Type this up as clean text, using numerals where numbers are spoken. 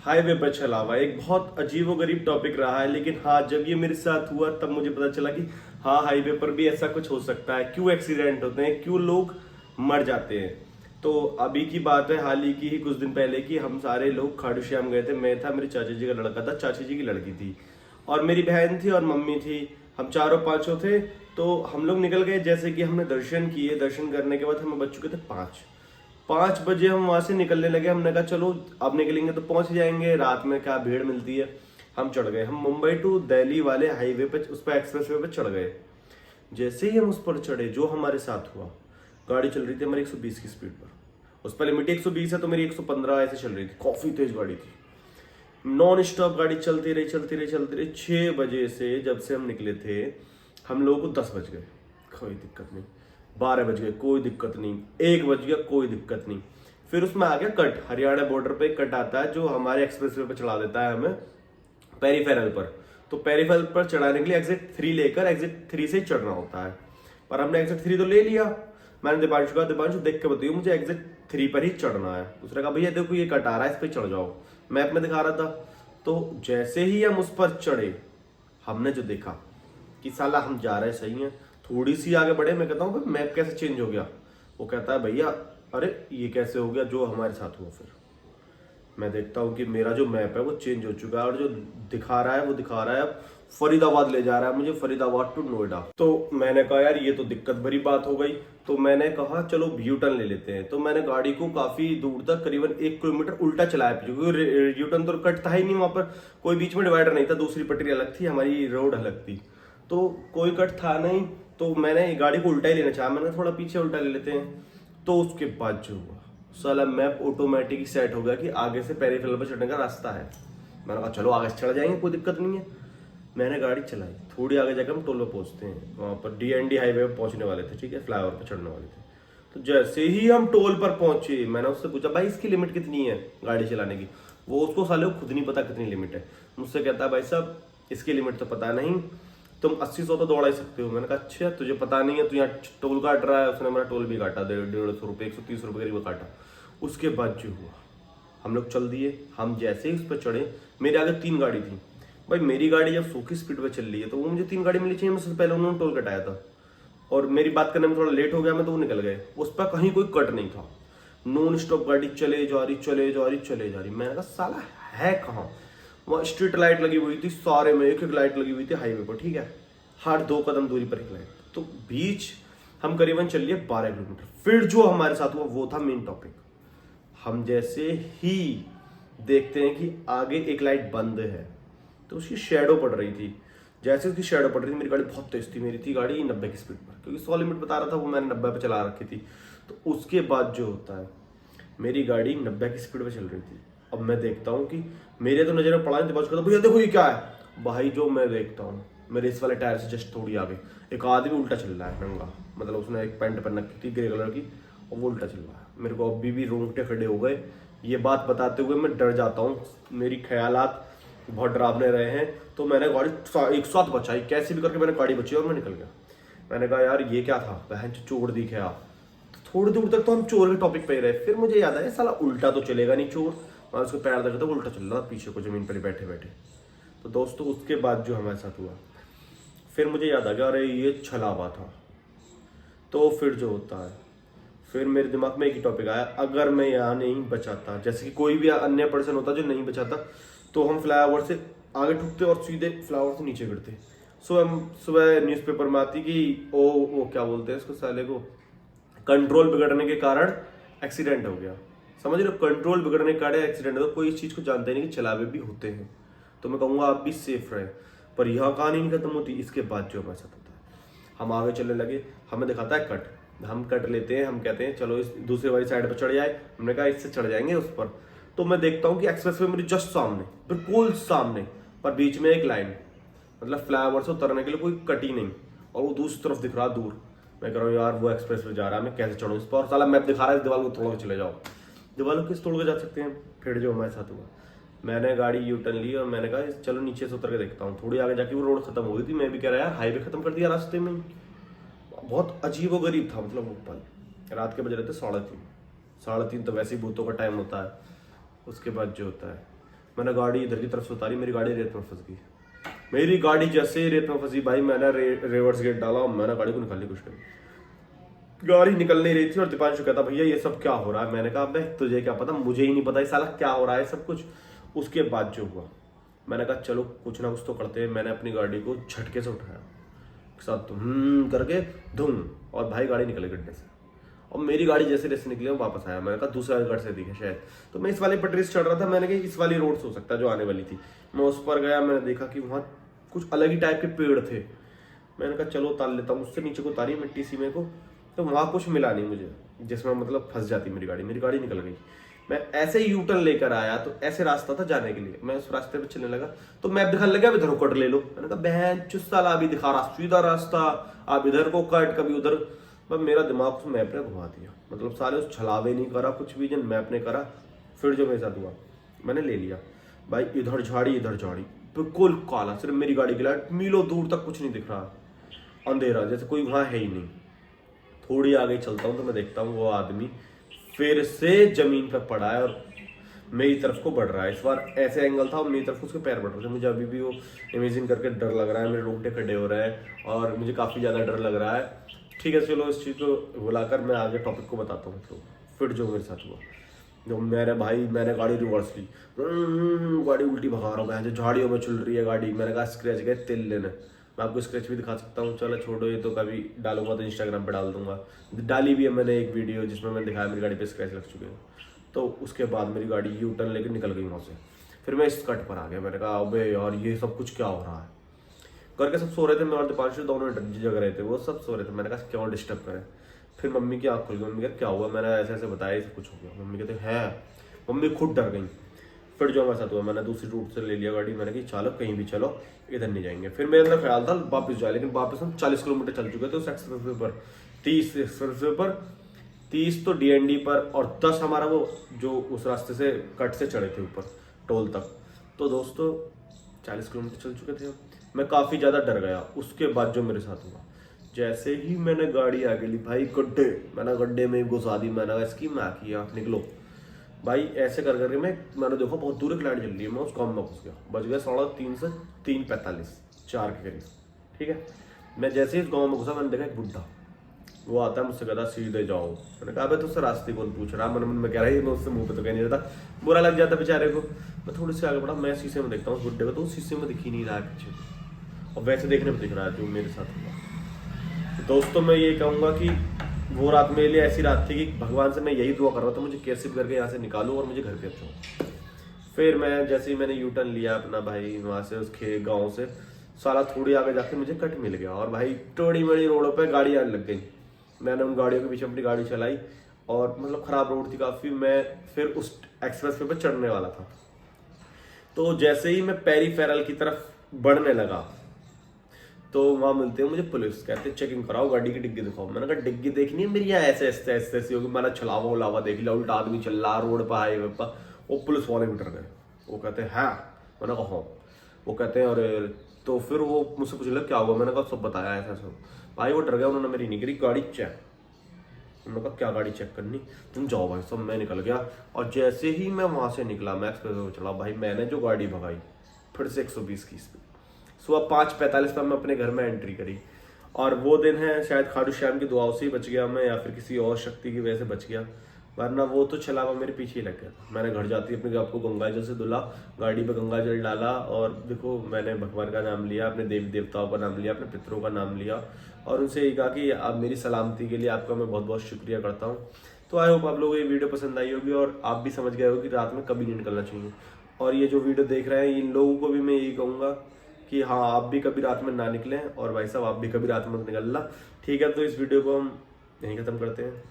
Highway पर चला हुआ एक बहुत अजीबोगरीब टॉपिक रहा है, लेकिन हाँ जब ये मेरे साथ हुआ तब मुझे पता चला कि हाँ हाईवे पर भी ऐसा कुछ हो सकता है। क्यों एक्सीडेंट होते हैं, क्यों लोग मर जाते हैं। तो अभी की बात है, हाल ही की ही कुछ दिन पहले की, हम सारे लोग खाटू श्याम गए थे। मैं था, मेरे चाचा जी का लड़का था, चाची जी की लड़की थी और मेरी बहन थी और मम्मी थी। हम चारों पांचों थे। तो हम लोग निकल गए। जैसे कि हमने दर्शन किए, दर्शन करने के बाद हमें बज चुके थे 5 बजे। हम वहां से निकलने लगे। हमने कहा चलो अब निकलेंगे तो पहुंच जाएंगे, रात में क्या भीड़ मिलती है। हम चढ़ गए, हम मुंबई टू दिल्ली वाले हाईवे पे, उस पर एक्सप्रेस वे पे चढ़ गए। जैसे ही हम उस पर चढ़े, जो हमारे साथ हुआ, गाड़ी चल रही थी हमारी 120 की स्पीड पर। उस पर लिमिट 120 है तो मेरी 115 ऐसे चल रही थी। काफी तेज गाड़ी थी, नॉन स्टॉप गाड़ी चलती रही चलती रही चलती रही। 6 बजे से जब से हम निकले थे, हम लोगों को 10 बज गए, कोई दिक्कत नहीं। 12 बज गए, कोई दिक्कत नहीं। 1 बज गया, कोई दिक्कत नहीं। फिर उसमें आ गया कट। हरियाणा बॉर्डर पे एक कट आता है जो हमारे एक्सप्रेस वे पर चढ़ा देता है हमें पेरीफेरल पर। तो पेरीफेरल पर चढ़ाने के लिए एग्जिट 3 लेकर एग्जिट 3 से चढ़ना होता है। पर हमने एग्जिट 3 तो ले लिया। मैंने दीपांशु कहा, दीपांशु देख के बताइए मुझे एग्जिट 3 पर ही चढ़ना है। उसने कहा भैया देखो ये कट आ रहा है, इस पर चढ़ जाओ। मैप में दिखा रहा था। तो जैसे ही हम उस पर चढ़े, हमने जो देखा कि साला हम जा रहे सही हैं, थोड़ी सी आगे बढ़े, मैं कहता हूँ मैप कैसे चेंज हो गया। वो कहता है भैया अरे ये कैसे हो गया, जो हमारे साथ हुआ। फिर मैं देखता हूँ कि मेरा जो मैप है वो चेंज हो चुका है और जो दिखा रहा है वो दिखा रहा है अब फरीदाबाद ले जा रहा है मुझे, फरीदाबाद टू नोएडा। तो मैंने कहा यार ये तो दिक्कत भरी बात हो गई। तो मैंने कहा चलो यू टर्न ले लेते हैं। तो मैंने गाड़ी को काफी दूर तक, करीबन 1 किलोमीटर उल्टा चलाया, क्योंकि यू टर्न तो कट था ही नहीं वहां पर। कोई बीच में डिवाइडर नहीं था, दूसरी पटरी अलग थी, हमारी रोड अलग थी, तो कोई कट था नहीं। तो मैंने गाड़ी को उल्टा ही लेना चाहा, मैंने थोड़ा पीछे उल्टा ले लेते हैं। तो उसके बाद जो हुआ, साला मैप ऑटोमेटिक सेट हो गया कि आगे से पेरीफेरल पर चढ़ने का रास्ता है। मैंने कहा चलो आगे से चढ़ जाएंगे, कोई दिक्कत नहीं है। मैंने गाड़ी चलाई, थोड़ी आगे जाकर हम टोल पे पहुंचते हैं। वहां पर DND हाईवे पे पहुंचने वाले थे, ठीक है, फ्लाईओवर पे चढ़ने वाले थे। तो जैसे ही हम टोल पर पहुंचे, मैंने उससे पूछा भाई इसकी लिमिट कितनी है गाड़ी चलाने की। वो उसको साले को खुद नहीं पता कितनी लिमिट है। मुझसे कहता है भाई साहब इसकी लिमिट तो पता नहीं, तुम 80-100 तो दौड़ा ही सकते हो। मैंने कहा अच्छा तुझे पता नहीं है, तू यहाँ टोल काट रहा है। उसने मेरा टोल भी काटा, 150 रुपये, 130 रुपये करीब काटा। उसके बाद जो हुआ, हम लोग चल दिए। हम जैसे ही उस पर चढ़े, मेरे आगे 3 गाड़ी थी। भाई मेरी गाड़ी जब 100 की स्पीड पे चल रही है तो वो मुझे 3 गाड़ी मिली चाहिए, मुझसे पहले उन्होंने टोल कटाया था और मेरी बात करने में थोड़ा लेट हो गया मैं, तो वो निकल गए। उस पर कहीं कोई कट नहीं था, नॉन स्टॉप गाड़ी चले जा रही चले जा रही चले जा रही। मैंने कहा साला है कहाँ। वहाँ स्ट्रीट लाइट लगी हुई थी, सारे में एक एक लाइट लगी हुई थी हाईवे पर, ठीक है, हर 2 कदम दूरी पर एक लाइट। तो बीच हम करीबन चल लिए 12 किलोमीटर। फिर जो हमारे साथ हुआ वो था मेन टॉपिक। हम जैसे ही देखते हैं कि आगे एक लाइट बंद है, तो उसकी शेडो पड़ रही थी। जैसे उसकी शेडो पड़ रही थी, मेरी गाड़ी बहुत तेज थी, मेरी थी गाड़ी 90 की स्पीड पर, क्योंकि 100 लिमिट बता रहा था, वो मैंने 90 पे चला रखी थी। तो उसके बाद जो होता है, मेरी गाड़ी 90 की स्पीड पे चल रही थी। अब मैं देखता हूँ कि मेरे तो नजर में पड़ा नहीं, तो भैया देखो ये क्या है। भाई जो मैं देखता हूँ, मेरे इस वाले टायर से जस्ट थोड़ी आगे एक आदमी उल्टा चल रहा है नंगा, मतलब उसने एक पैंट पहन रखी थी ग्रे कलर की और वो उल्टा चल रहा है। मेरे को अभी भी रोंगटे खड़े हो गए। ये बात बताते हुए मैं डर जाता हूँ, मेरी ख्यालात बहुत डरावने रहे हैं। तो मैंने गाड़ी एक साथ बचाई, कैसे भी करके मैंने गाड़ी बचाई और मैं निकल गया। मैंने कहा यार ये क्या था, बहन चोर दिखे आप। तो थोड़ी दूर तक तो हम चोर के टॉपिक पे ही रहे। फिर मुझे याद आया साला उल्टा तो चलेगा नहीं चोर। मैं उसको पैर दर्द था, उल्टा चल रहा था पीछे को जमीन पर बैठे बैठे। तो दोस्तों उसके बाद जो हमारे साथ हुआ, फिर मुझे याद आ गया अरे ये छलावा था। तो फिर जो होता है, फिर मेरे दिमाग में एक ही टॉपिक आया, अगर मैं यहाँ नहीं बचाता, जैसे कि कोई भी अन्य पर्सन होता जो नहीं बचाता, तो हम फ्लाईओवर से आगे ठुकते और सीधे फ्लाईओवर से नीचे गिरते। सुबह न्यूज़पेपर में आती कि वो क्या बोलते हैं इसको साले को, कंट्रोल बिगड़ने के कारण एक्सीडेंट हो गया। समझ रहे हो, कंट्रोल बिगड़ने के कारण एक्सीडेंट हो। कोई इस चीज़ को जानते नहीं कि चलावे भी होते हैं। तो मैं कहूँगा आप भी सेफ रहे। पर यह कहानी नहीं खत्म होती। इसके बाद जो हमारे साथ होता है, हम आगे चलने लगे, हमें दिखाता है कट, हम कट लेते हैं, हम कहते हैं चलो इस दूसरे वाली साइड पर चढ़ जाए। हमने कहा इससे चढ़ जाएंगे उस पर। तो मैं देखता हूँ कि एक्सप्रेस वे मेरे जस्ट सामने, बिल्कुल सामने, पर बीच में एक लाइन, मतलब फ्लाईओवर से उतरने के लिए कोई कटी नहीं, और वो दूसरी तरफ दिख रहा दूर। मैं कह रहा हूँ यार वो एक्सप्रेस वे जा रहा है, मैं कैसे चढ़ूँ इस पर, और साला मैप दिखा रहा है इस दीवार को तोड़ के चले जाओ। दीवार को किस तोड़ के जा सकते हैं। फिर जो हमारे साथ हुआ, मैंने गाड़ी यू टर्न ली और मैंने कहा चलो नीचे से उतर के देखता हूँ। थोड़ी आगे जाके वो रोड खत्म हो गई थी। मैं भी कह रहा यार हाईवे खत्म कर दिया रास्ते में। बहुत अजीब व गरीब था, मतलब वो पल। रात के बज रहे थे 3:30। 3:30 तो वैसे ही भूतों का टाइम होता है। उसके बाद जो होता है, मैंने गाड़ी इधर की तरफ से उतारी, मेरी गाड़ी रेत में फंस गई। मेरी गाड़ी जैसे ही रेत में फंसी भाई, मैंने रिवर्स गेट डाला और मैंने गाड़ी को निकालने की कोशिश करी। गाड़ी निकल नहीं रही थी और दीपांशु कहता भैया ये सब क्या हो रहा है। मैंने कहा भाई तुझे क्या पता, मुझे ही नहीं पता ये साला क्या हो रहा है सब कुछ। उसके बाद जो हुआ, मैंने कहा चलो कुछ ना कुछ तो करते हैं। मैंने अपनी गाड़ी को झटके से उठाया, साथ करके धूम, और भाई गाड़ी निकल गड्ढे से। और मेरी गाड़ी जैसे जैसे निकली मैं वापस आया। मैंने कहा दूसरा गढ़ से दिखे शायद, तो मैं इस वाली पटरी से चढ़ रहा था। मैंने कहा इस वाली रोड से हो सकता है जो आने वाली थी। मैं उस पर गया, मैंने देखा कि वहाँ कुछ अलग ही टाइप के पेड़ थे। मैंने कहा चलो उतार लेता हूँ। उससे नीचे को उतारी मिट्टी सी मेरे को, तो वहाँ कुछ मिला नहीं मुझे जिसमें मतलब फंस जाती मेरी गाड़ी निकल गई। मैं ऐसे ही यूटर्न लेकर आया, तो ऐसे रास्ता था जाने के लिए, मैं उस रास्ते पे चलने लगा तो मैप दिखाने लगा अब इधर को कट ले लो। मैंने कहा बहन चुस्त साला अभी दिखा रहा सीधा रास्ता, आप इधर को कट कभी उधर। पर मेरा दिमाग उस मैप ने घुमा दिया, मतलब साले उस छलावे नहीं करा कुछ भी, जन मैप ने करा। फिर जो मेरे साथ हुआ, मैंने ले लिया भाई, इधर झाड़ी बिल्कुल काला, सिर्फ मेरी गाड़ी की लाइट, मीलों दूर तक कुछ नहीं दिख रहा, अंधेरा जैसे कोई वहां है ही नहीं। थोड़ी आगे चलता हूँ तो मैं देखता हूँ वो आदमी फिर से जमीन पर पड़ा है और मेरी तरफ को बढ़ रहा है। इस बार ऐसे एंगल था और मेरी तरफ उसके पैर बढ़ रहे थे। मुझे अभी भी वो इमेजिन करके डर लग रहा है, मेरे रोंगटे खड़े हो रहे हैं और मुझे काफ़ी ज़्यादा डर लग रहा है। ठीक है चलो इस चीज़ को भुलाकर मैं आगे टॉपिक को बताता हूँ। तो फिर जो मेरे साथ हुआ, जो मैंने गाड़ी रिवर्स ली, गाड़ी उल्टी भगा रहा हूँ, जो झाड़ियों में चल रही है गाड़ी। मैंने कहा स्क्रैच गए तेल लेने, मैं आपको स्क्रैच भी दिखा सकता हूँ। चलो छोड़ो, ये तो कभी डालूंगा तो इंस्टाग्राम पे डाल दूंगा। डाली भी है मैंने एक वीडियो जिसमें मैंने दिखाया मेरी गाड़ी पे स्क्रैच लग चुके हैं। तो उसके बाद मेरी गाड़ी यू टर्न लेकर निकल गई वहाँ से। फिर मैं इस कट पर आ गया, मैंने कहा अबे यार ये सब कुछ क्या हो रहा है। करके सब सो रहे थे, मैं और दीपांशु दोनों जग रहे थे, वो सब सो रहे थे। मैंने कहा क्यों डिस्टर्ब करें। फिर मम्मी की आँख खुल गई, मम्मी कहते क्या हुआ। मैंने ऐसे ऐसे बताया सब कुछ हो गया। मम्मी कहते हैं, मम्मी खुद डर गई। फिर जो मेरे साथ हुआ, मैंने दूसरी रूट से ले लिया गाड़ी। मैंने कहा चलो कहीं भी चलो, इधर नहीं जाएंगे। फिर मेरे अंदर ख्याल था वापस जाए, लेकिन वापस हम 40 किलोमीटर चल चुके थे उस एक्सप्रेस वे पर, 30 एक्सप्रेस वे पर, 30 तो डीएनडी पर और 10 हमारा वो जो उस रास्ते से कट से चढ़े थे ऊपर टोल तक। तो दोस्तों 40 किलोमीटर चल चुके थे। मैं काफ़ी ज़्यादा डर गया। उसके बाद जो मेरे साथ हुआ, जैसे ही मैंने गाड़ी आगे ली भाई, मैंने गड्ढे में घुसा दी। मैंने इसकी मैं किया निकलो भाई। ऐसे कर करके मैंने देखा बहुत दूर एक लाइट जल रही है, मैं उस गाँव में घुस गया। बज गया 3:30 से 3:45, 4 के करीब। ठीक है, मैं जैसे ही इस गाँव में घुसा, मैंने देखा एक बुढ़ा वो आता है, मुझसे कहता सीधे जाओ। मैंने कहा अबे तुझसे रास्ते कौन पूछ रहा। मन में कह रहा है, मैं उससे मुंह पे तो कह नहीं रहता, बुरा लग जाता बेचारे को। मैं थोड़ी सी आगे बढ़ा, मैं शीशे में देखता हूँ उस बुढ़े को, तो उस शीशे में दिख ही नहीं रहा है पीछे, और वैसे देखने में दिख रहा है जो मेरे साथ हुआ। तो दोस्तों मैं ये कहूँगा कि वो रात मेरे लिए ऐसी रात थी कि भगवान से मैं यही दुआ कर रहा था, मुझे कैसे भी करके यहाँ से निकालूं और मुझे घर पे पहुँचाऊं। फिर मैं जैसे ही मैंने यू टर्न लिया अपना भाई वहाँ से, उस गाँव से, साला थोड़ी आगे जाके मुझे कट मिल गया और भाई टोड़ी मेड़ी रोडों पे गाड़ी आने लग गई। मैंने उन गाड़ियों के पीछे अपनी गाड़ी चलाई और मतलब ख़राब रोड थी काफ़ी। मैं फिर उस एक्सप्रेस वे पर चढ़ने वाला था, तो जैसे ही मैं पेरीफेरल की तरफ बढ़ने लगा तो वहाँ मिलते हैं मुझे पुलिस, कहते हैं चेकिंग कराओ, गाड़ी की डिग्गी दिखाओ। मैंने कहा डिग्गी देखनी है मेरी, यहाँ ऐसे ऐसे ऐसे ऐसी होगी। मैंने छलावा उलावा देख लिया, उल्टा आदमी चल रहा रोड पर, हाईवे पर। वो पुलिस वाले भी डर गए, वो कहते हैं हाँ। मैंने कहा हाँ। वो कहते हैं अरे, तो फिर वो मुझसे पूछ लिया क्या हुआ। मैंने कहा सब बताया ऐसा सब। भाई वो डर गया, उन्होंने मेरी नहीं करी गाड़ी चेक। मैंने कहा क्या गाड़ी चेक करनी, तुम जाओ भाई। सब मैं निकल गया और जैसे ही मैं वहाँ से निकला, मैं एक्सप्रेस वे चला भाई, मैंने जो गाड़ी भगाई फिर से 120 की स्पीड। सुबह 5:45 पर मैं अपने घर में एंट्री करी। और वो दिन है शायद खाटू श्याम की दुआओं से ही बच गया मैं, या फिर किसी और शक्ति की वजह से बच गया, वरना वो तो छलावा मेरे पीछे ही लग गया था। मैंने घर जाते ही अपने आपको गंगा जल से धुला, गाड़ी पे गंगा जल डाला और देखो मैंने भगवान का नाम लिया, अपने देवी देवताओं का नाम लिया, अपने पितरों का नाम लिया और उनसे यही कहा कि आप मेरी सलामती के लिए आपका मैं बहुत बहुत शुक्रिया करता हूँ। तो आई होप आप लोगों को ये वीडियो पसंद आई होगी और आप भी समझ गए हो कि रात में कभी नहीं निकलना चाहिए। और ये जो वीडियो देख रहे हैं इन लोगों को भी मैं यही कहूँगा कि हाँ आप भी कभी रात में ना निकलें और भाई साहब आप भी कभी रात में निकलना। ठीक है, तो इस वीडियो को हम यहीं ख़त्म करते हैं।